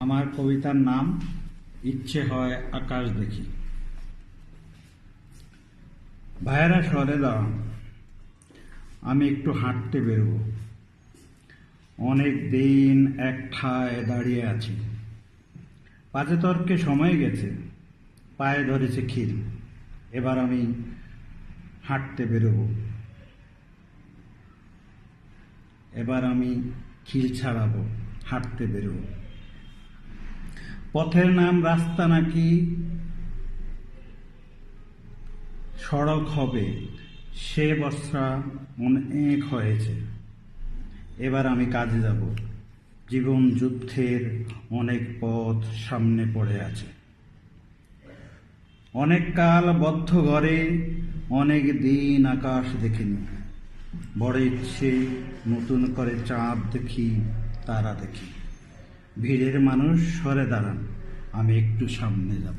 আমার কবিতার নাম ইচ্ছে হয় আকাশ দেখি। ভাইয়েরা সরে দাঁড়ান, আমি একটু হাঁটতে বেরোব। অনেক দিন এক ঠায় দাঁড়িয়ে আছি, পাজে তর্কে সময় গেছে, পায়ে ধরেছে খিল। এবার আমি হাঁটতে বেরোব, এবার আমি খিল ছাড়াবো, হাঁটতে বেরোব। পথের নাম রাস্তা নাকি সড়ক হবে, সে বর্ষা অনেক হয়েছে। এবার আমি কাজে যাব, জীবন যুদ্ধের অনেক পথ সামনে পড়ে আছে। অনেক কাল বদ্ধ ঘরে অনেক দিন আকাশ দেখিনি। বড় ইচ্ছে নতুন করে চাঁদ দেখি, তারা দেখি। ভিড়ের মানুষ সরে দাঁড়ান, আমি একটু সামনে যাব।